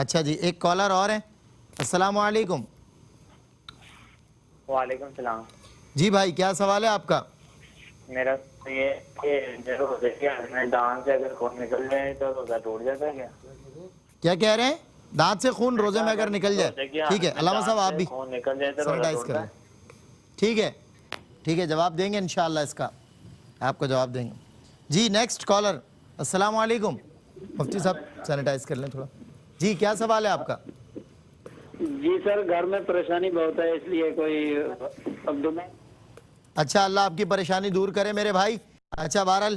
اچھا جی ایک کالر اور ہیں. السلام علیکم. وعلیکم السلام. جی بھائی کیا سوال ہے آپ کا؟ میرا یہ کہ روزے کے دان سے اگر خون نکل جائے تو روزہ ٹوٹ جاتا ہے کیا کہہ رہے ہیں؟ دانت سے خون روزے میں اگر نکل جائے. ٹھیک ہے علامہ صاحب آپ بھی خون نکل جائے تو روزہ سینیٹائز کر ٹوٹتا لیں. ہے؟ ٹھیک ہے جواب دیں گے انشاءاللہ اس کا آپ کو جواب دیں گے. جی نیکسٹ کالر. السلام علیکم. مفتی صاحب سینیٹائز کر لیں تھوڑا. جی کیا سوال ہے آپ کا؟ جی سر گھر میں پریشانی بہت ہے اس لیے کوئی عبداللہ. اچھا اللہ آپ کی پریشانی دور کرے میرے بھائی. اچھا بہرحال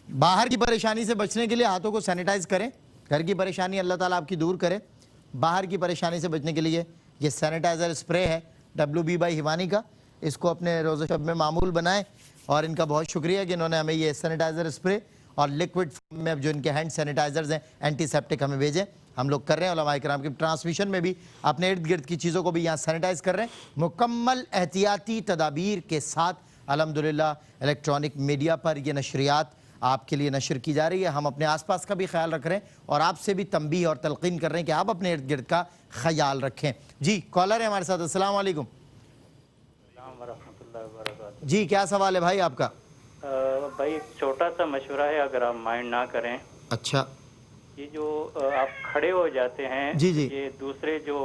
باہر کی پریشانی سے بچنے کے لیے ہاتھوں کو سینیٹائز کریں. گھر کی پریشانی اللہ تعالیٰ آپ کی دور کرے. باہر کی پریشانی سے بچنے کے لیے یہ سینیٹائزر اسپرے ہے WB بائی ہیوانی کا. اس کو اپنے روزہ شب میں معمول بنائیں اور ان کا بہت شکریہ کہ انہوں نے ہمیں یہ سینیٹائزر اسپرے اور لکوڈ فارم میں جو ان کے ہینڈ سینیٹائزرز ہیں اینٹی سیپٹک ہمیں بھیجیں. ہم لوگ کر رہے ہیں علماء کرام کی ٹرانسمیشن میں بھی اپنے ارد گرد کی چیزوں کو بھی یہاں سینیٹائز کر رہے ہیں مکمل احتیاطی تدابیر کے ساتھ. الحمدللہ الیکٹرانک میڈیا پر یہ نشریات آپ کے لیے نشر کی جا رہی ہے. ہم اپنے آس پاس کا بھی خیال رکھ رہے ہیں اور آپ سے بھی تنبیہ اور تلقین کر رہے ہیں کہ آپ اپنے ارد گرد کا خیال رکھیں. جی کالر ہے ہمارے ساتھ. السلام علیکم. السلام ورحمۃ اللہ وبرکاتہ. جی کیا سوال ہے بھائی آپ کا؟ بھائی ایک چھوٹا سا مشورہ ہے اگر آپ مائنڈ نہ کریں. اچھا یہ جو آپ کھڑے ہو جاتے ہیں جی جی یہ دوسرے جو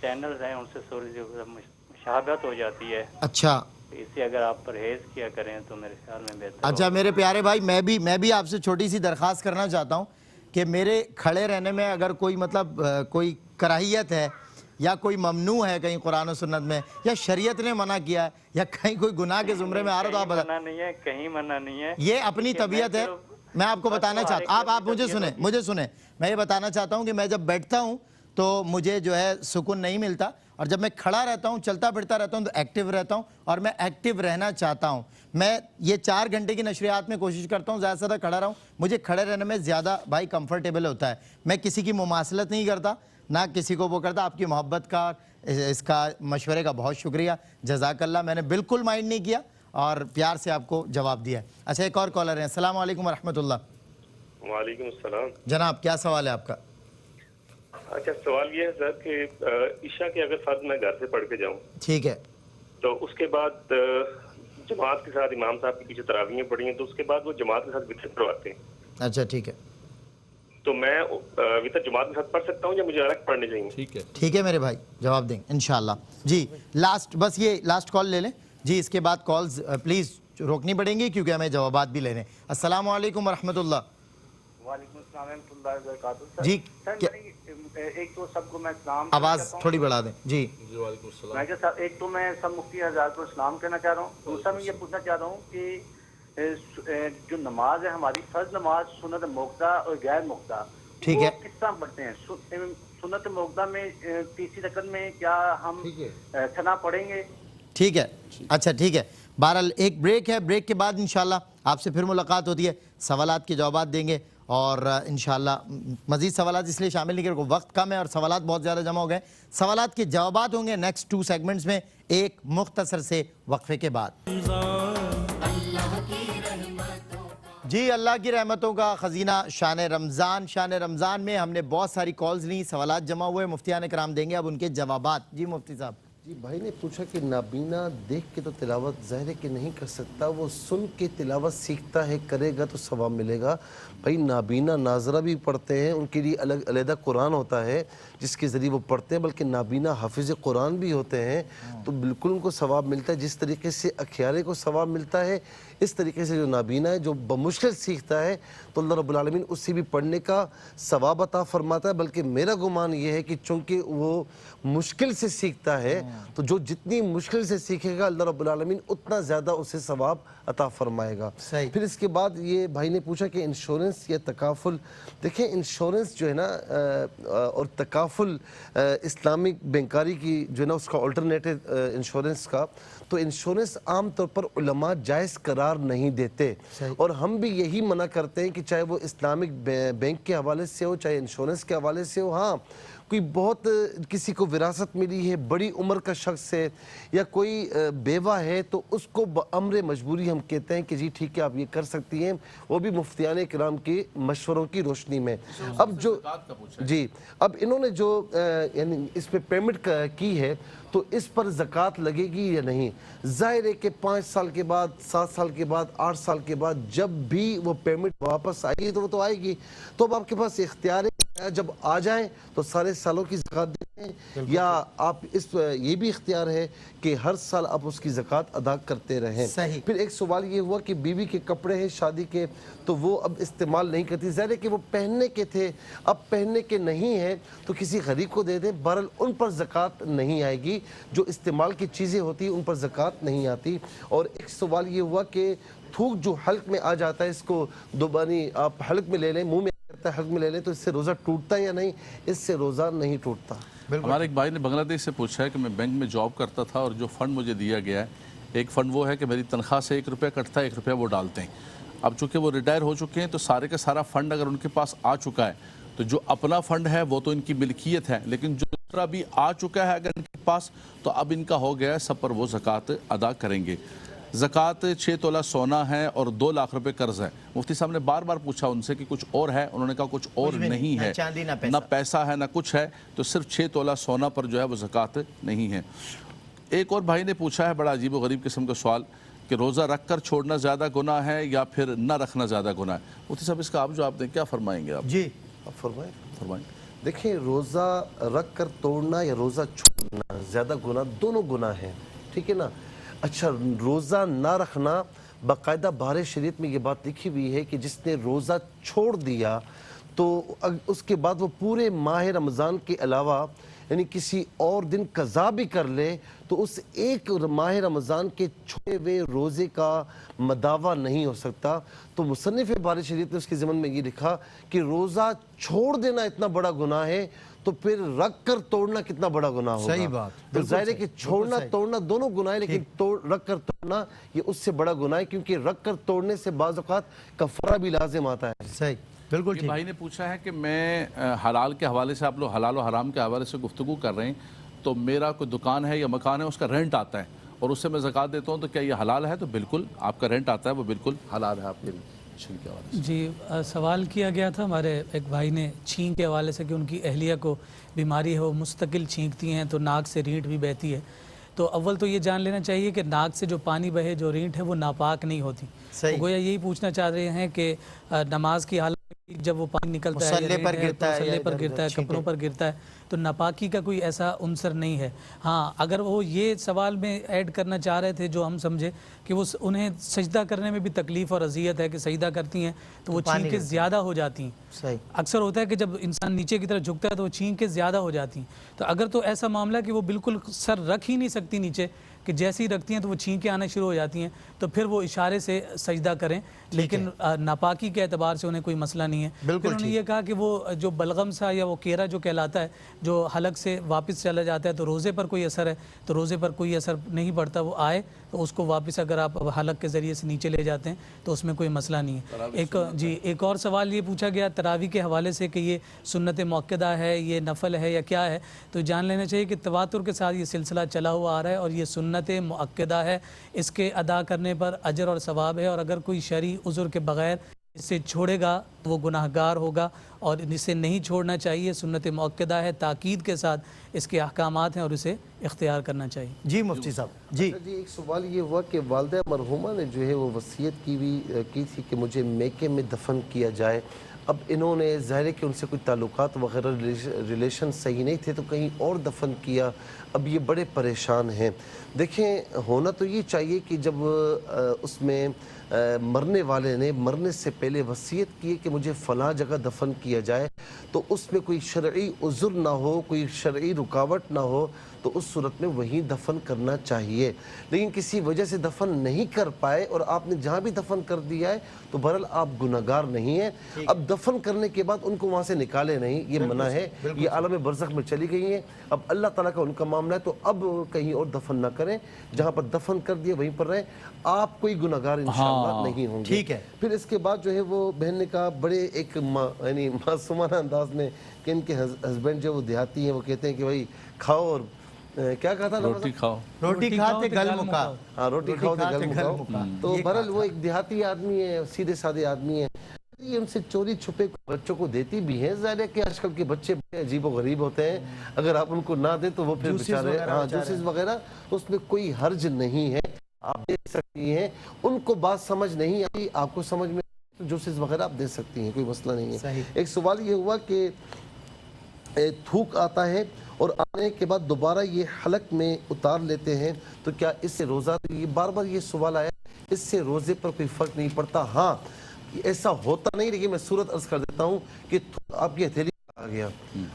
چینلز ہیں ان سے تھوڑی مشابہت ہو جاتی ہے. اچھا اس سے اگر آپ پرہیز کیا کریں تو میرے خیال میں بہتر. اچھا میرے پیارے بھائی میں بھی آپ سے چھوٹی سی درخواست کرنا چاہتا ہوں کہ میرے کھڑے رہنے میں اگر کوئی مطلب کوئی کراہیت ہے یا کوئی ممنوع ہے کہیں قرآن و سنت میں یا شریعت نے منع کیا ہے یا کہیں کوئی گناہ کے زمرے میں آ رہا تو آپ بتا. منع نہیں ہے کہیں منع نہیں ہے. یہ اپنی طبیعت ہے. میں آپ کو بتانا چاہتا ہوں آپ مجھے سنیں میں یہ بتانا چاہتا ہوں کہ میں جب بیٹھتا ہوں تو مجھے جو ہے سکون نہیں ملتا اور جب میں کھڑا رہتا ہوں چلتا پھرتا رہتا ہوں تو ایکٹیو رہتا ہوں اور میں ایکٹیو رہنا چاہتا ہوں. میں یہ 4 گھنٹے کی نشریات میں کوشش کرتا ہوں زیادہ سے زیادہ کھڑا رہوں. مجھے کھڑے رہنے میں زیادہ بھائی کمفرٹیبل ہوتا ہے. میں کسی کی مماثلت نہیں کرتا نہ کسی کو وہ کرتا. آپ کی محبت کا اس کا مشورے کا بہت شکریہ جزاک اللہ. میں نے بالکل مائنڈ نہیں کیا اور پیار سے آپ کو جواب دیا. اچھا ایک اور کالر ہیں. السلام علیکم ورحمۃ اللہ. وعلیکم السلام. جناب کیا سوال ہے آپ کا؟ اچھا سوال یہ ہے سر کہ عشاء کے اگر فرض میں گھر سے پڑھ کے جاؤں ٹھیک ہے تو اس کے بعد جماعت کے ساتھ امام صاحب کے پیچھے تراویحیں پڑھی ہیں تو اس کے بعد وہ جماعت کے ساتھ وطر پڑھواتے ہیں. اچھا ٹھیک ہے تو میں وطر جماعت کے ساتھ پڑھ سکتا ہوں یا مجھے الگ پڑھنے چاہیے؟ ٹھیک ہے میرے بھائی جواب دیں گے انشاءاللہ. جی بس یہ لاسٹ کال لے لیں. جی اس کے بعد کالز پلیز روکنی پڑیں گی کیونکہ ہمیں جوابات بھی لینے. السلام علیکم ورحمۃ اللہ. وعلیکم السلام ورحمۃ اللہ وبرکاتہ. جی ایک تو سب کو میں اسلام آواز تھوڑی بڑھا دیں. جی وعلیکم السلام. میں کہ ایک تو میں سب مفتی حضرات کو اسلام کہنا چاہ رہا ہوں. دوسرا میں یہ پوچھنا چاہ رہا ہوں کہ جو نماز ہے ہماری فرض نماز سنت موقع اور غیر موقع ٹھیک ہے کس طرح پڑھتے ہیں؟ سنت موقع میں تیسری رکعت میں کیا ہم ثنا پڑھیں گے؟ ٹھیک ہے. اچھا ٹھیک ہے. بہرحال ایک بریک ہے. بریک کے بعد انشاءاللہ آپ سے پھر ملاقات ہوتی ہے. سوالات کے جوابات دیں گے اور انشاءاللہ مزید سوالات اس لیے شامل نہیں کریں وقت کم ہے اور سوالات بہت زیادہ جمع ہو گئے. سوالات کے جوابات ہوں گے نیکسٹ 2 سیگمنٹس میں ایک مختصر سے وقفے کے بعد. جی اللہ کی رحمتوں کا خزینہ شان رمضان میں ہم نے بہت ساری کالز لیں سوالات جمع ہوئے مفتیان کرام دیں گے اب ان کے جوابات. جی مفتی صاحب. جی بھائی نے پوچھا کہ نابینا دیکھ کے تو تلاوت ظاہر ہے کہ نہیں کر سکتا وہ سن کے تلاوت سیکھتا ہے کرے گا تو ثواب ملے گا. بھائی نابینا ناظرہ بھی پڑھتے ہیں ان کے لیے الگ علیحدہ قرآن ہوتا ہے جس کے ذریعے وہ پڑھتے ہیں بلکہ نابینا حافظ قرآن بھی ہوتے ہیں تو بالکل ان کو ثواب ملتا ہے. جس طریقے سے اکھیارے کو ثواب ملتا ہے اس طریقے سے جو نابینا ہے جو بمشکل سیکھتا ہے تو اللہ رب العالمین اس سے بھی پڑھنے کا ثواب عطا فرماتا ہے. بلکہ میرا گمان یہ ہے کہ چونکہ وہ مشکل سے سیکھتا ہے تو جو جتنی مشکل سے سیکھے گا اللہ رب العالمین اتنا زیادہ اسے ثواب عطا فرمائے گا. پھر اس کے بعد یہ بھائی نے پوچھا کہ انشورنس یا تکافل. دیکھیں انشورنس جو ہے نا اور تکافل اسلامک بینکاری کی جو ہے نا اس کا آلٹرنیٹو انشورنس کا تو انشورنس عام طور پر علماء جائز قرار قرار نہیں دیتے. اور ہم بھی یہی منع کرتے ہیں کہ چاہے وہ اسلامک بینک کے حوالے سے ہو, چاہے انشورنس کے حوالے سے ہو, ہاں کوئی بہت کسی کو وراثت ملی ہے, بڑی عمر کا شخص ہے یا کوئی بیوہ ہے, تو اس کو بامر مجبوری ہم کہتے ہیں کہ جی ٹھیک ہے آپ یہ کر سکتی ہیں, وہ بھی مفتیان کرام کے مشوروں کی روشنی میں. اب جو جی اب انہوں نے جو یعنی اس پہ پیمنٹ کی ہے تو اس پر زکوٰۃ لگے گی یا نہیں؟ ظاہر ہے کہ 5 سال کے بعد, 7 سال کے بعد, 8 سال کے بعد جب بھی وہ پیمنٹ واپس آئے گی تو وہ تو آئے گی. تو اب آپ کے پاس اختیار ہے, جب آ جائیں تو سارے سالوں کی زکوٰۃ دیں, یا آپ اس یہ بھی اختیار ہے کہ ہر سال آپ اس کی زکوٰۃ ادا کرتے رہیں. پھر ایک سوال یہ ہوا کہ بیوی کے کپڑے ہیں شادی کے تو وہ اب استعمال نہیں کرتی. ظاہر ہے کہ وہ پہننے کے تھے, اب پہننے کے نہیں ہیں تو کسی غریب کو دے دیں. بہرحال ان پر زکوٰۃ نہیں آئے گی. جو استعمال کی چیزیں ہوتی ہیں ان پر زکوٰۃ نہیں آتی. اور ایک سوال یہ ہوا کہ تھوک جو حلق میں آ جاتا ہے, اس کو دوبانی آپ حلق میں لے لیں, منہ میں حلق میں لے لیں, تو اس سے روزہ ٹوٹتا ہے یا نہیں؟ اس سے روزہ نہیں ٹوٹتا. ہمارے ایک بھائی نے بنگلہ دیش سے پوچھا ہے کہ میں بینک میں جاب کرتا تھا اور جو فنڈ مجھے دیا گیا ہے, ایک فنڈ وہ ہے کہ میری تنخواہ سے 1 روپیہ کٹتا ہے, 1 روپیہ وہ ڈالتے ہیں. اب چونکہ وہ ریٹائر ہو چکے ہیں تو سارے کا سارا فنڈ اگر ان کے پاس آ چکا ہے تو جو اپنا فنڈ ہے وہ تو ان کی ملکیت ہے, لیکن جو دوسرا بھی آ چکا ہے اگر ان کے پاس تو اب ان کا ہو گیا ہے, سب پر وہ زکوٰۃ ادا کریں گے. زکوٰۃ 6 تولہ سونا ہے اور 2 لاکھ روپے قرض ہے. مفتی صاحب نے بار بار پوچھا ان سے کہ کچھ اور ہے, انہوں نے کہا کچھ اور نہیں ہے, نہ پیسہ ہے نہ کچھ ہے, تو صرف 6 تولہ سونا پر جو ہے وہ زکوٰۃ نہیں ہے. ایک اور بھائی نے پوچھا ہے بڑا عجیب و غریب قسم کا سوال کہ روزہ رکھ کر چھوڑنا زیادہ گناہ ہے یا پھر نہ رکھنا زیادہ گناہ ہے. مفتی صاحب اس کا آپ جواب دیں, کیا فرمائیں گے آپ؟ جی آپ فرمائیں. دیکھیں, روزہ رکھ کر توڑنا یا روزہ چھوڑنا زیادہ گناہ, دونوں گناہ ہیں, ٹھیک ہے نا. اچھا, روزہ نہ رکھنا, باقاعدہ بہار شریعت میں یہ بات لکھی ہوئی ہے کہ جس نے روزہ چھوڑ دیا تو اس کے بعد وہ پورے ماہ رمضان کے علاوہ یعنی کسی اور دن قضا بھی کر لے تو اس ایک ماہ رمضان کے چھوڑے ہوئے روزے کا مداوع نہیں ہو سکتا. تو مصنف بہار شریعت نے اس کے ضمن میں یہ لکھا کہ روزہ چھوڑ دینا اتنا بڑا گناہ ہے تو پھر رکھ کر توڑنا کتنا بڑا گناہ ہوگا. صحیح بات. تو ظاہر ہے کہ چھوڑنا توڑنا دونوں گناہ ہے, لیکن رکھ کر توڑنا یہ اس سے بڑا گناہ ہے, کیونکہ رکھ کر توڑنے سے بعض اوقات کفارہ بھی لازم آتا ہے. صحیح, بالکل ٹھیک. بھائی نے پوچھا ہے کہ میں حلال کے حوالے سے, آپ لوگ حلال و حرام کے حوالے سے گفتگو کر رہے ہیں, تو میرا کوئی دکان ہے یا مکان ہے, اس کا رینٹ آتا ہے اور اس سے میں زکوٰۃ دیتا ہوں, تو کیا یہ حلال ہے؟ تو بالکل, آپ کا رینٹ آتا ہے وہ بالکل حلال ہے آپ کے لیے. جی, سوال کیا گیا تھا ہمارے ایک بھائی نے چھینک کے حوالے سے کہ ان کی اہلیہ کو بیماری ہے, وہ مستقل چھینکتی ہیں تو ناک سے رینٹ بھی بہتی ہے. تو اول تو یہ جان لینا چاہیے کہ ناک سے جو پانی بہے, جو رینٹ ہے, وہ ناپاک نہیں ہوتی. گویا یہی پوچھنا چاہ رہے ہیں کہ نماز کی حالت جب وہ پانی نکلتا ہے, مسلے پر گرتا ہے, کپڑوں پر گرتا ہے, تو ناپاکی کا کوئی ایسا عنصر نہیں ہے. ہاں, اگر وہ یہ سوال میں ایڈ کرنا چاہ رہے تھے جو ہم سمجھے کہ وہ انہیں سجدہ کرنے میں بھی تکلیف اور اذیت ہے کہ سجدہ کرتی ہیں تو وہ چھینکیں زیادہ ہو جاتی ہیں. اکثر ہوتا ہے کہ جب انسان نیچے کی طرف جھکتا ہے تو وہ چھینکیں زیادہ ہو جاتی ہیں. تو اگر تو ایسا معاملہ کہ وہ بالکل سر رکھ ہی نہیں سکتی نیچے, کہ جیسی رکھتی ہیں تو وہ چھینکیں آنا شروع ہو جاتی ہیں, تو پھر وہ اشارے سے سجدہ کریں, لیکن ناپاکی کے اعتبار سے انہیں کوئی مسئلہ نہیں ہے. پھر انہوں نے یہ کہا کہ وہ جو بلغم سا یا وہ کیرا جو کہلاتا ہے, جو حلق سے واپس چلا جاتا ہے, تو روزے پر کوئی اثر ہے؟ تو روزے پر کوئی اثر نہیں پڑتا, وہ آئے تو اس کو واپس اگر آپ حلق کے ذریعے سے نیچے لے جاتے ہیں تو اس میں کوئی مسئلہ نہیں ہے. ایک اور سوال یہ پوچھا گیا تراویح کے حوالے سے کہ یہ سنت مؤکدہ ہے, یہ نفل ہے یا کیا ہے. تو جان لینا چاہیے کہ تواتر کے ساتھ یہ سلسلہ چلا ہوا آ رہا ہے اور یہ سنت مؤکدہ ہے, اس کے ادا کرنے پر اجر اور ثواب ہے, اور اگر کوئی شرعی عذر کے بغیر اسے چھوڑے گا تو وہ گناہگار ہوگا, اور اسے نہیں چھوڑنا چاہیے. سنت مؤکدہ ہے, تاکید کے ساتھ اس کے احکامات ہیں اور اسے اختیار کرنا چاہیے. جی مفتی صاحب. جی ایک سوال یہ ہوا کہ والدہ مرحومہ نے جو ہے وہ وصیت کی تھی کہ مجھے میکے میں دفن کیا جائے. اب انہوں نے ظاہر ہے کہ ان سے کوئی تعلقات وغیرہ ریلیشن صحیح نہیں تھے تو کہیں اور دفن کیا. اب یہ بڑے پریشان ہیں. دیکھیں, ہونا تو یہ چاہیے کہ جب اس میں مرنے والے نے مرنے سے پہلے وصیت کی کہ مجھے فلاں جگہ دفن کیا جائے, تو اس میں کوئی شرعی عذر نہ ہو، کوئی شرعی رکاوٹ نہ ہو، تو اس صورت میں وہیں دفن کرنا چاہیے. لیکن کسی وجہ سے دفن نہیں کر پائے اور آپ نے جہاں بھی دفن کر دیا ہے تو بہرحال آپ گناہگار نہیں ہیں. اب دفن کرنے کے بعد ان کو وہاں سے نکالے نہیں، یہ منع ہے. یہ عالم برزخ میں چلی گئی ہیں. اب اللہ تعالیٰ کا ان کا معاملہ ہے، تو اب کہیں اور دفن نہ کریں. جہاں پر دفن کر دیے وہیں پر رہیں. آپ کوئی گناہگار انشاءاللہ نہیں ہوں گے. ٹھیک ہے. پھر اس کے بعد جو ہے وہ بہن نے کہا بڑے ایک یعنی معصومانہ انداز میں کہ ان کے ہسبینڈ جو وہ دیہاتی ہیں، وہ کہتے ہیں کہ بھائی کھاؤ اور کیا کہا تھا؟ روٹی کھاؤ، روٹی کھاتے گل مکاؤ. ہاں، روٹی کھاؤ تے گل مکاؤ. تو بہرحال وہ ایک دیہاتی آدمی ہے، سیدھے سادے آدمی ہے. یہ ان سے چوری چھپے بچوں کو دیتی بھی ہیں. ظاہر ہے کہ آج کل کے بچے عجیب و غریب ہوتے ہیں. اگر آپ ان کو نہ دیں تو وہ پھر بیچارے جوسز وغیرہ، اس میں کوئی حرج نہیں ہے، آپ دے سکتی ہیں. ان کو بات سمجھ نہیں آئی، آپ کو سمجھ میں جوسز وغیرہ آپ دے سکتی ہیں، کوئی مسئلہ نہیں ہے. ایک سوال یہ ہوا کہ تھوک آتا ہے اور آنے کے بعد دوبارہ یہ حلق میں اتار لیتے ہیں، تو کیا اس سے روزہ، یہ بار بار یہ سوال آیا، اس سے روزے پر کوئی فرق نہیں پڑتا؟ ہاں، ایسا ہوتا نہیں، لیکن میں صورت عرض کر دیتا ہوں کہ آپ کی ہتھیلی آ گیا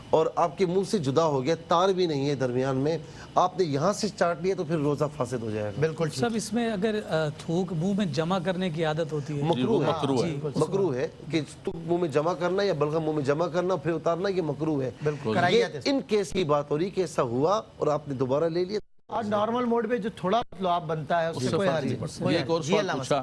اور آپ کے منہ سے جدا ہو گیا، تار بھی نہیں ہے درمیان میں، آپ نے یہاں سے چاٹ لیا تو پھر روزہ فاسد ہو جائے گا. بالکل سب اس میں اگر تھوک منہ میں جمع کرنے کی عادت ہوتی ہے، مکروہ ہے کہ منہ میں جمع کرنا یا بلغم منہ میں جمع کرنا پھر اتارنا، یہ مکروہ ہے. یہ ان کیس کی بات ہو رہی کہ ایسا ہوا اور آپ نے دوبارہ لے لیا. اور نارمل موڈ پہ جو تھوڑا لعاب بنتا ہے اس سے کوئی حرج نہیں. ایک اور سوال پوچھا،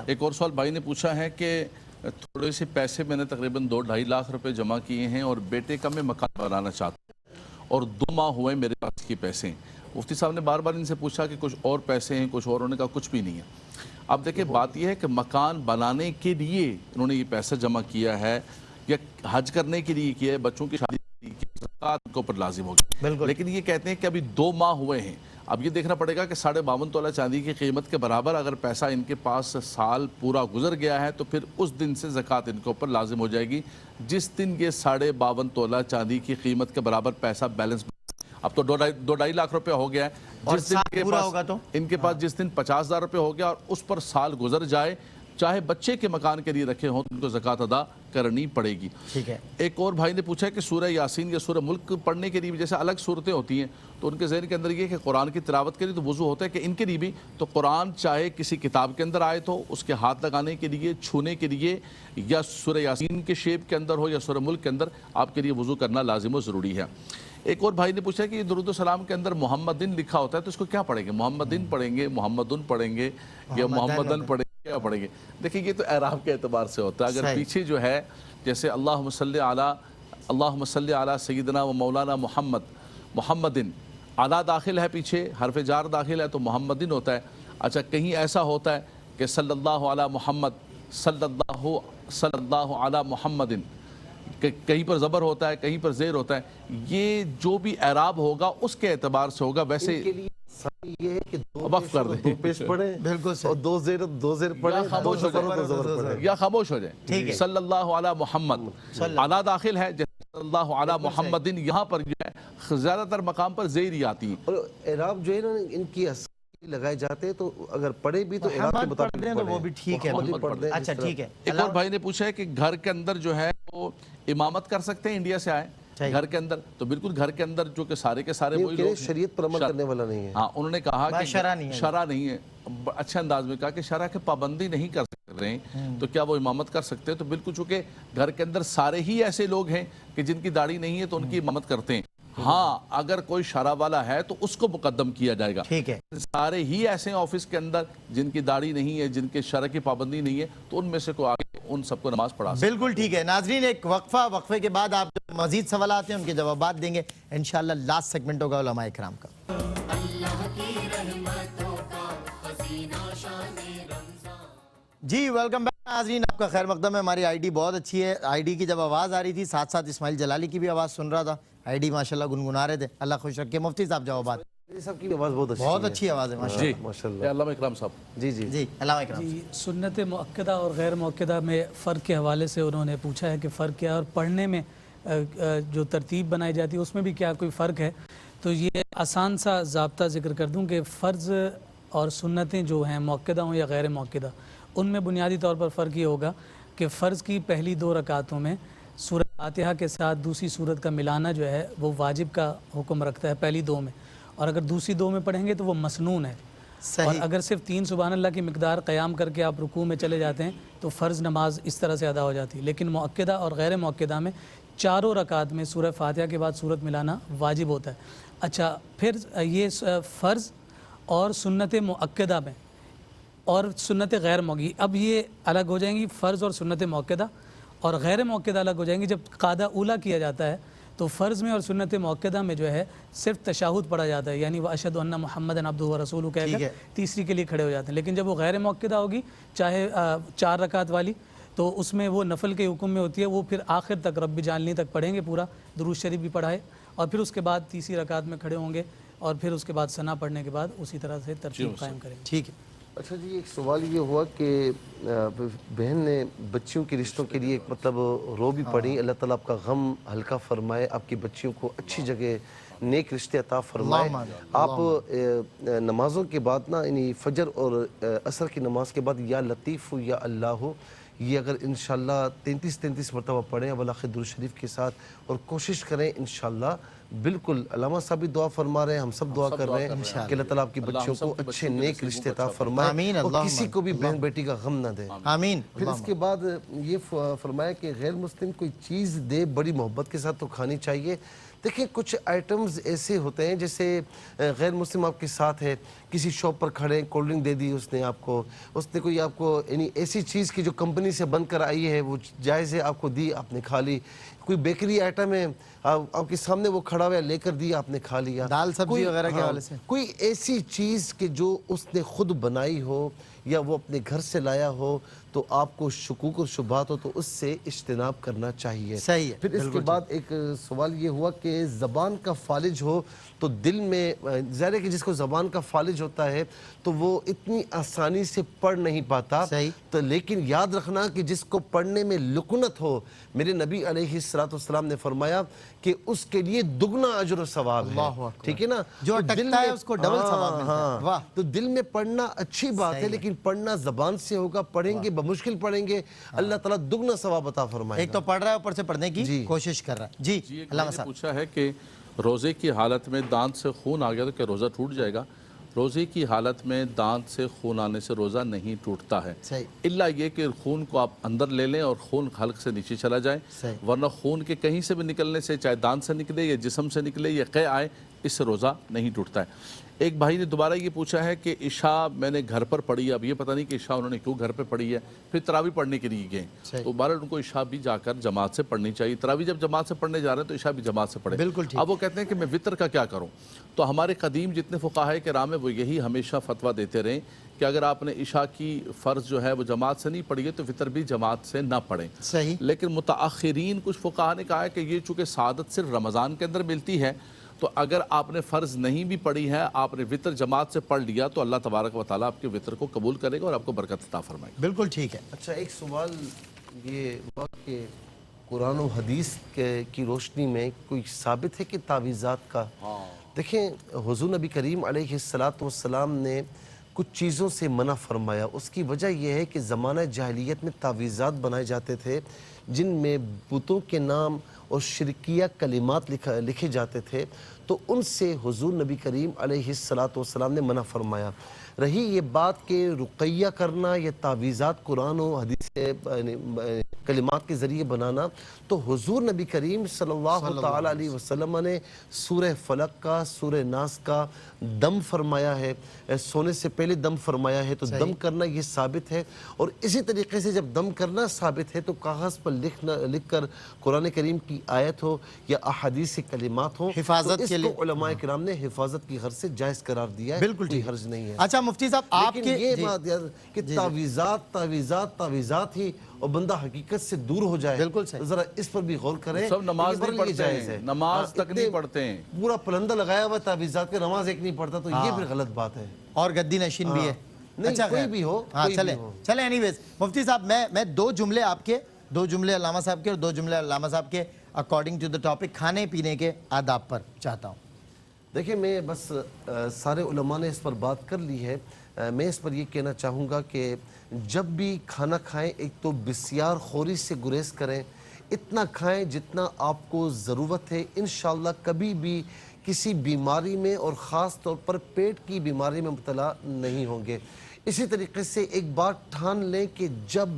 ایک اور سوال بھائی نے پوچھا ہے کہ تھوڑے سے پیسے میں نے تقریباً 2-2.5 لاکھ روپے جمع کیے ہیں اور بیٹے کا میں مکان بنانا چاہتا ہوں اور 2 ماہ ہوئے میرے پاس کی پیسے ہیں. مفتی صاحب نے بار بار ان سے پوچھا کہ کچھ اور پیسے ہیں، کچھ اور، انہوں نے کہا کچھ بھی نہیں ہے. اب دیکھیں بات یہ ہے کہ مکان بنانے کے لیے انہوں نے یہ پیسہ جمع کیا ہے یا حج کرنے کے لیے کیا ہے، بچوں کی شادی زکوٰۃ کے اوپر لازم ہوگی. لیکن یہ کہتے ہیں کہ ابھی 2 ماہ ہوئے ہیں. اب یہ دیکھنا پڑے گا کہ 52.5 تولہ چاندی کی قیمت کے برابر اگر پیسہ ان کے پاس سال پورا گزر گیا ہے تو پھر اس دن سے زکوٰۃ ان کے اوپر لازم ہو جائے گی. جس دن یہ 52.5 تولہ چاندی کی قیمت کے برابر پیسہ بیلنس، اب تو 2.5 لاکھ روپے ہو گیا ہے، جس دن ان کے پاس جس دن 50,000 روپے ہو گیا اور اس پر سال گزر جائے، چاہے بچے کے مکان کے لیے رکھے ہوں تو ان کو زکوٰۃ ادا کرنی پڑے گی. ٹھیک ہے. ایک اور بھائی نے پوچھا کہ سورہ یاسین یا سورہ ملک پڑھنے کے لیے بھی جیسے الگ صورتیں ہوتی ہیں تو ان کے ذہن کے اندر یہ کہ قرآن کی تلاوت کے لیے تو وضو ہوتا ہے کہ ان کے لیے بھی تو قرآن چاہے کسی کتاب کے اندر آئے تو اس کے ہاتھ لگانے کے لیے، چھونے کے لیے، یا سورہ یاسین کے شیپ کے اندر ہو یا سورہ ملک کے اندر آپ کے لیے وضو کرنا لازم و ضروری ہے. ایک اور بھائی نے پوچھا کہ یہ درود و سلام کے اندر محمدن لکھا ہوتا ہے تو اس کو کیا پڑھیں گے؟ محمدن پڑھیں گے، محمدن پڑھیں گے یا محمدن پڑھیں گے، کیا پڑھیں گے؟ دیکھیں یہ تو اعراب کے اعتبار سے ہوتا ہے. اگر پیچھے جو ہے جیسے اللہم صلی علی سیدنا و مولانا محمدن، علی داخل ہے، پیچھے حرف جار داخل ہے تو محمدن ہوتا ہے. اچھا کہیں ایسا ہوتا ہے کہ صلی اللہ علی محمد، صلی اللہ علی محمدن، کہیں پر زبر ہوتا ہے، کہیں پر زیر ہوتا ہے. یہ جو بھی اعراب ہوگا اس کے اعتبار سے ہوگا. ویسے یہ ہے کہ وقف کر دیں، 2 پیش پڑھیں اور 2 زیر پڑھیں یا خاموش ہو جائیں. صلی اللہ علی محمد، علی داخل ہے، صلی اللہ علی محمدن، یہاں پر جو ہے زیادہ تر مقام پر زیر ہی آتی ہیں. اور اعراب جو ہے نا ان کی لگائے جاتے ہیں تو اگر پڑھے بھی تو اعراب کے مطابق پڑھیں تو وہ بھی ٹھیک ہے. اچھا ٹھیک ہے. ایک اور بھائی نے پوچھا ہے کہ گھر کے اندر جو ہے وہ امامت کر سکتے ہیں، انڈیا سے آئے گھر کے اندر تو بالکل گھر کے اندر جو کہ سارے کے سارے وہی لوگ شریعت پر عمل کرنے والا نہیں ہے. ہاں انہوں نے کہا کہ شرع نہیں ہے. اچھے انداز میں کہا کہ شرع کے پابندی نہیں کر رہے ہیں تو کیا وہ امامت کر سکتے ہیں؟ تو بالکل چونکہ گھر کے اندر سارے ہی ایسے لوگ ہیں کہ جن کی داڑھی نہیں ہے تو ان کی امامت کرتے ہیں. ہاں اگر کوئی شرع والا ہے تو اس کو مقدم کیا جائے گا. ٹھیک ہے. سارے ہی ایسے ہیں آفس کے اندر جن کی داڑھی نہیں ہے، جن کے شرع کی پابندی نہیں ہے تو ان میں سے کوئی آگے ان سب کو نماز پڑھا سکتے. بالکل ٹھیک ہے. ناظرین ایک وقفے کے بعد آپ مزید سوالات ہیں ان کے جوابات دیں گے انشاءاللہ. لاسٹ سیگمنٹ ہوگا علماء کرام کا. جی ویلکم بیک ناظرین، آپ کا خیر مقدم ہے. ہماری آئی ڈی بہت اچھی ہے. آئی ڈی کی جب آواز آ رہی تھی ساتھ ساتھ اسماعیل جلالی کی بھی آواز سن رہا تھا. آئی ڈی ماشاءاللہ گنگنا رہے تھے. اللہ خوش رکھے. مفتی صاحب جوابات. صاحب کی آواز بہت اچھی آواز ہے ماشاءاللہ. علامہ اکرام صاحب. جی علامہ اکرام. جی سنت مؤکدہ اور غیر مؤکدہ میں فرق کے حوالے سے انہوں نے پوچھا ہے کہ فرق کیا ہے اور پڑھنے میں جو ترتیب بنائی جاتی ہے اس میں بھی کیا کوئی فرق ہے. تو یہ آسان سا ضابطہ ذکر کر دوں کہ فرض اور سنتیں جو ہیں مؤکدہ ہوں یا غیر مؤکدہ ان میں بنیادی طور پر فرق یہ ہوگا کہ فرض کی پہلی 2 رکعتوں میں سورہ فاتحہ کے ساتھ دوسری صورت کا ملانا جو ہے وہ واجب کا حکم رکھتا ہے پہلی دو میں، اور اگر دوسری دو میں پڑھیں گے تو وہ مسنون ہے. اور اگر صرف 3 سبحان اللہ کی مقدار قیام کر کے آپ رکوع میں چلے جاتے ہیں تو فرض نماز اس طرح سے ادا ہو جاتی ہے. لیکن مؤکدہ اور غیر مؤکدہ میں چاروں رکعت میں سورہ فاتحہ کے بعد صورت ملانا واجب ہوتا ہے. اچھا، پھر یہ فرض اور سنت مؤکدہ میں اور سنت غیر مؤکدہ اب یہ الگ ہو جائیں گی. فرض اور سنت مؤکدہ اور غیر مؤکدہ الگ ہو جائیں گی. جب قاعدہ اولا کیا جاتا ہے تو فرض میں اور سنت مؤکدہ میں جو ہے صرف تشہد پڑھا جاتا ہے، یعنی واشہد ان محمدًا عبدہ ورسولہ کہہ کر تیسری کے لیے کھڑے ہو جاتے ہیں. لیکن جب وہ غیر مؤکدہ ہوگی، چاہے 4 رکعت والی، تو اس میں وہ نفل کے حکم میں ہوتی ہے، وہ پھر آخر تک رب جعلنی تک پڑھیں گے، پورا درود شریف بھی پڑھائے، اور پھر اس کے بعد تیسری رکعت میں کھڑے ہوں گے، اور پھر اس کے بعد ثنا پڑھنے کے بعد اسی طرح سے ترتیب قائم کریں گے. ٹھیک ہے. اچھا جی، ایک سوال یہ ہوا کہ بہن نے بچیوں کے رشتوں کے لیے مطلب رو بھی پڑھی. اللہ تعالیٰ آپ کا غم ہلکا فرمائے، آپ کی بچیوں کو اچھی جگہ نیک رشتے عطا فرمائے. آپ نمازوں کے بعد نا، یعنی فجر اور عصر کی نماز کے بعد یا لطیف یا اللہ ہو، یہ اگر انشاءاللہ 33 مرتبہ پڑھیں اولاخر درود شریف کے ساتھ، اور کوشش کریں انشاءاللہ. بالکل علامہ صاحب بھی دعا فرما رہے ہیں، ہم سب دعا کر رہے ہیں کہ اللہ تعالیٰ آپ کی بچیوں کو اچھے نیک رشتے عطا فرمائے اور کسی کو بھی بہن بیٹی کا غم نہ دے. آمین. پھر اس کے بعد یہ فرمایا کہ غیر مسلم کوئی چیز دے بڑی محبت کے ساتھ تو کھانی چاہیے. دیکھیں کچھ آئٹمز ایسے ہوتے ہیں جیسے غیر مسلم آپ کے ساتھ ہے، کسی شاپ پر کھڑے ہیں، کولڈ ڈرنک دے دی اس نے آپ کو، اس نے کوئی آپ کو یعنی ایسی چیز کی جو کمپنی سے بن کر آئی ہے وہ جائز ہے، آپ کو دی، آپ نے کھا لی. کوئی بیکری آئٹم ہے آپ کے سامنے وہ کھڑا ہوا ہے، لے کر دی، آپ نے کھا لیا. دال سبزی وغیرہ کے حوالے سے کوئی ایسی چیز کہ جو اس نے خود بنائی ہو یا وہ اپنے گھر سے لایا ہو تو آپ کو شکوک اور شبہات ہو تو اس سے اجتناب کرنا چاہیے. صحیح ہے. پھر اس کے بعد ایک سوال یہ ہوا کہ زبان کا فالج ہو تو دل میں، ظاہر ہے کہ جس کو زبان کا فالج ہوتا ہے تو وہ اتنی آسانی سے پڑھ نہیں پاتا. تو لیکن یاد رکھنا کہ جس کو پڑھنے میں لکنت ہو، میرے نبی علیہ السلام نے فرمایا کہ اس کے لیے دگنا اجر و ثواب ہے. ٹھیک ہے نا؟ جو اٹکتا ہے اس کو ڈبل ثواب ملتا ہے. واہ. تو دل میں پڑھنا اچھی بات ہے، لیکن پڑھنا زبان سے ہوگا. پڑھیں گے بمشکل پڑھیں گے، اللہ تعالیٰ دگنا ثواب عطا فرمائے. ایک تو پڑھ رہا ہے، اوپر سے پڑھنے کی کوشش کر رہا ہے. جی علامہ صاحب پوچھا ہے کہ روزے کی حالت میں دانت سے خون آ گیا تو کیا روزہ ٹوٹ جائے گا؟ روزے کی حالت میں دانت سے خون آنے سے روزہ نہیں ٹوٹتا ہے، الا یہ کہ خون کو آپ اندر لے لیں اور خون حلق سے نیچے چلا جائے، ورنہ خون کے کہیں سے بھی نکلنے سے، چاہے دانت سے نکلے یا جسم سے نکلے یا قے آئے، اس سے روزہ نہیں ٹوٹتا ہے. ایک بھائی نے دوبارہ یہ پوچھا ہے کہ عشاء میں نے گھر پر پڑھی ہے، اب یہ پتہ نہیں کہ عشاء انہوں نے کیوں گھر پہ پڑھی ہے، پھر تراویح پڑھنے کے لیے گئے تو بہرحال ان کو عشاء بھی جا کر جماعت سے پڑھنی چاہیے. تراویح جب جماعت سے پڑھنے جا رہے ہیں تو عشاء بھی جماعت سے پڑھیں. بالکل. اب وہ کہتے ہیں کہ میں وطر کا کیا کروں؟ تو ہمارے قدیم جتنے فقہائے کرام ہیں وہ یہی ہمیشہ فتویٰ دیتے رہیں کہ اگر آپ نے عشاء کی فرض جو ہے وہ جماعت سے نہیں پڑھی ہے تو وطر بھی جماعت سے نہ پڑھیں. صحیح. لیکن متاخرین کچھ فقہاء نے کہا ہے کہ یہ چونکہ سعادت صرف رمضان کے اندر ملتی ہے تو اگر آپ نے فرض نہیں بھی پڑھی ہے، آپ نے وطر جماعت سے پڑھ لیا تو اللہ تبارک و تعالیٰ آپ کے وطر کو قبول کرے گا اور آپ کو برکت عطا فرمائے گا. بالکل ٹھیک ہے. اچھا، ایک سوال یہ ہوا کہ قرآن و حدیث کی روشنی میں کوئی ثابت ہے کہ تعویذات کا؟ دیکھیں حضور نبی کریم علیہ السلام نے کچھ چیزوں سے منع فرمایا. اس کی وجہ یہ ہے کہ زمانہ جاہلیت میں تعویذات بنائے جاتے تھے جن میں بتوں کے نام اور شرکیہ کلمات لکھے جاتے تھے، تو ان سے حضور نبی کریم علیہ السلام نے منع فرمایا. رہی یہ بات کہ رقیہ کرنا یا تعویذات قرآن و حدیث کلمات کے ذریعے بنانا، تو حضور نبی کریم صلی اللہ تعالی علیہ وسلم نے سورہ فلق کا، سورہ ناس کا دم فرمایا ہے، سونے سے پہلے دم فرمایا ہے. تو دم کرنا یہ ثابت ہے. اور اسی طریقے سے جب دم کرنا ثابت ہے تو کاغذ پر لکھ کر قرآن کریم کی آیت ہو یا احادیث کلمات ہو، حفاظت کے لیے علماء کرام نے حفاظت کی غرض سے جائز قرار دیا ہے. بالکل کوئی حرج نہیں ہے. اچھا مفتی صاحب، آپ لیکن یہ بات یاد کہ تعویذات ہی اور بندہ حقیقت سے دور ہو جائے، بالکل ذرا اس پر بھی غور کریں. سب نماز نہیں پڑھتے ہیں، نماز تک نہیں پڑھتے ہیں، پورا پلندہ لگایا ہوا تعویذات کے نماز ایک نہیں پڑھتا تو یہ بھی غلط بات ہے. اور گدی نشین بھی ہے. اچھا کوئی بھی ہو. چلیں اینی ویز مفتی صاحب، میں 2 جملے آپ کے، 2 جملے علامہ صاحب کے اور 2 جملے علامہ صاحب کے اکارڈنگ ٹو دا ٹاپک کھانے پینے کے آداب پر چاہتا ہوں. دیکھیں میں بس سارے علماء نے اس پر بات کر لی ہے. میں اس پر یہ کہنا چاہوں گا کہ جب بھی کھانا کھائیں ایک تو بسیار خوری سے گریز کریں، اتنا کھائیں جتنا آپ کو ضرورت ہے. انشاءاللہ کبھی بھی کسی بیماری میں اور خاص طور پر پیٹ کی بیماری میں مبتلا نہیں ہوں گے. اسی طریقے سے ایک بات ٹھان لیں کہ جب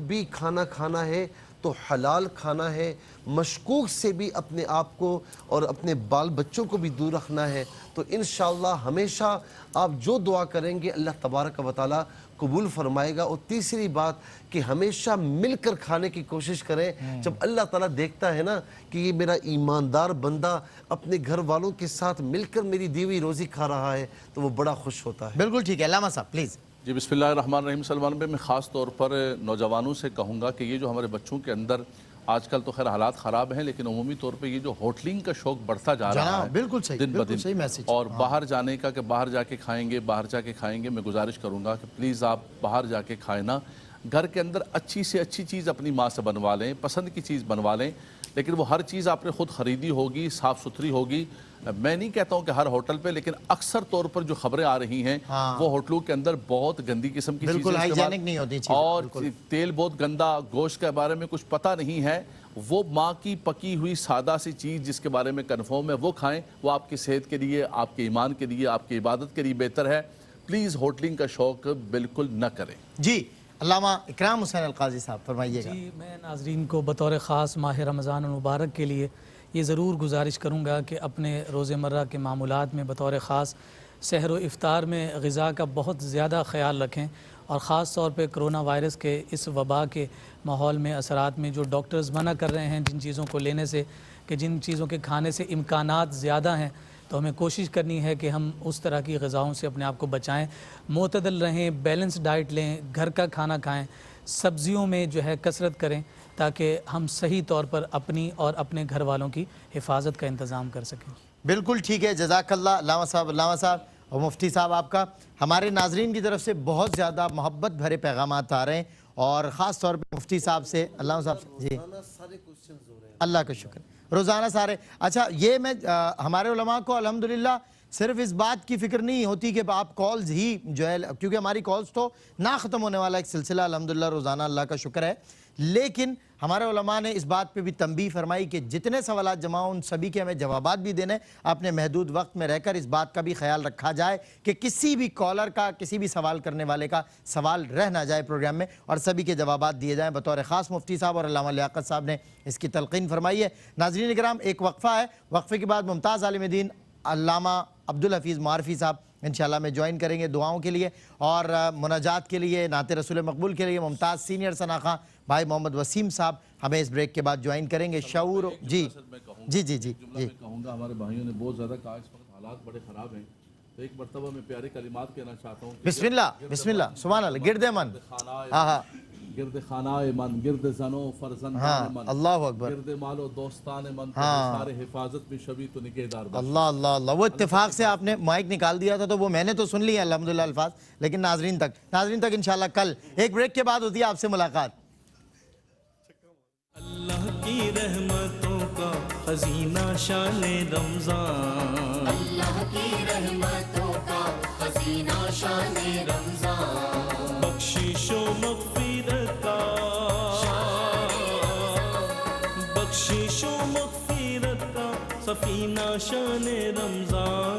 بھی کھانا کھانا ہے تو حلال کھانا ہے. مشکوک سے بھی اپنے آپ کو اور اپنے بال بچوں کو بھی دور رکھنا ہے. تو انشاءاللہ ہمیشہ آپ جو دعا کریں گے اللہ تبارک و تعالیٰ قبول فرمائے گا. اور تیسری بات کہ ہمیشہ مل کر کھانے کی کوشش کریں. جب اللہ تعالیٰ دیکھتا ہے نا کہ یہ میرا ایماندار بندہ اپنے گھر والوں کے ساتھ مل کر میری دی ہوئی روزی کھا رہا ہے تو وہ بڑا خوش ہوتا ہے. بالکل ٹھیک ہے. علامہ صاحب پلیز. جی بسم اللہ الرحمن الرحیم. سلمان بھائی میں خاص طور پر نوجوانوں سے کہوں گا کہ یہ جو ہمارے بچوں کے اندر آج کل تو خیر حالات خراب ہیں لیکن عمومی طور پہ یہ جو ہوٹلنگ کا شوق بڑھتا جا رہا ہے بالکل صحیح، دن بالکل بدن صحیح میسج. اور باہر جانے کا کہ باہر جا کے کھائیں گے میں گزارش کروں گا کہ پلیز آپ باہر جا کے کھائیں نا. گھر کے اندر اچھی سے اچھی چیز اپنی ماں سے بنوا لیں, پسند کی چیز بنوا لیں, لیکن وہ ہر چیز آپ نے خود خریدی ہوگی, صاف ستھری ہوگی. میں نہیں کہتا ہوں کہ ہر ہوٹل پہ, لیکن اکثر طور پر جو خبریں آ رہی ہیں وہ ہوٹلوں کے اندر بہت گندی قسم کی چیزیں ہائیجینک نہیں ہوتی اور تیل بہت گندا, گوشت کے بارے میں کچھ پتہ نہیں ہے. وہ ماں کی پکی ہوئی سادہ سی چیز جس کے بارے میں کنفرم ہے وہ کھائیں. وہ آپ کی صحت کے لیے, آپ کے ایمان کے لیے, آپ کی عبادت کے لیے بہتر ہے. پلیز ہوٹلنگ کا شوق بالکل نہ کریں. جی علامہ اکرام حسین القاضی صاحب فرمائیے گا. جی میں ناظرین کو بطور خاص ماہ رمضان المبارک کے لیے یہ ضرور گزارش کروں گا کہ اپنے روزمرہ کے معمولات میں بطور خاص سحر و افطار میں غذا کا بہت زیادہ خیال رکھیں. اور خاص طور پہ کرونا وائرس کے اس وبا کے ماحول میں اثرات میں جو ڈاکٹرز منع کر رہے ہیں جن چیزوں کو لینے سے, کہ جن چیزوں کے کھانے سے امکانات زیادہ ہیں, تو ہمیں کوشش کرنی ہے کہ ہم اس طرح کی غذاؤں سے اپنے آپ کو بچائیں. معتدل رہیں, بیلنس ڈائٹ لیں, گھر کا کھانا کھائیں, سبزیوں میں جو ہے کثرت کریں تاکہ ہم صحیح طور پر اپنی اور اپنے گھر والوں کی حفاظت کا انتظام کر سکیں. بالکل ٹھیک ہے. جزاک اللہ علامہ صاحب اور مفتی صاحب. آپ کا ہمارے ناظرین کی طرف سے بہت زیادہ محبت بھرے پیغامات آ رہے ہیں اور خاص طور پہ مفتی صاحب سے, علامہ صاحب سے. جی اللہ کا شکر, روزانہ سارے. اچھا یہ میں ہمارے علماء کو الحمدللہ صرف اس بات کی فکر نہیں ہوتی کہ آپ کالز ہی جو ہے, کیونکہ ہماری کالز تو نہ ختم ہونے والا ایک سلسلہ الحمدللہ روزانہ, اللہ کا شکر ہے. لیکن ہمارے علماء نے اس بات پہ بھی تنبیہ فرمائی کہ جتنے سوالات جمع ہوں ان سبھی کے ہمیں جوابات بھی دینے, اپنے محدود وقت میں رہ کر اس بات کا بھی خیال رکھا جائے کہ کسی بھی کالر کا, کسی بھی سوال کرنے والے کا سوال رہ نہ جائے پروگرام میں اور سبھی کے جوابات دیے جائیں. بطور خاص مفتی صاحب اور علامہ لیاقت صاحب نے اس کی تلقین فرمائی ہے. ناظرین کرام ایک وقفہ ہے, وقفے کے بعد ممتاز عالم دین علامہ عبدالحفیظ معارفی صاحب انشاءاللہ میں جوائن کریں گے دعاؤں کے لیے اور مناجات کے لیے, نعت رسول مقبول کے لیے. ممتاز سینئر ثناخواں بھائی محمد وسیم صاحب ہمیں اس بریک کے بعد جوائن کریں گے. شعور جی کہوں گا ہمارے بھائیوں نے بہت زیادہ کہا, اس وقت حالات بڑے خراب ہیں, تو ایک مرتبہ میں پیارے کلمات کہنا چاہتا ہوں. بسم اللہ سبحان اللہ. گرد من, گرد خانہ من, گرد زن و فرزندان من, اللہ اکبر, گرد مال و دوستان من, سارے حفاظت میں شبی تو نگہدار. اللہ. وہ اتفاق سے آپ نے مائک نکال دیا تھا تو وہ میں نے تو سن لیا الحمدللہ الفاظ, لیکن ناظرین تک انشاءاللہ کل ایک بریک کے بعد ہوتی ہے آپ سے ملاقات. اللہ کی رحمتوں کا خزینہ شان رمضان, اللہ کی رحمتوں کا خزینہ شان رمضان, بخشش و مغفرت کا, بخشش و مغفرت کا سفینہ شان رمضان.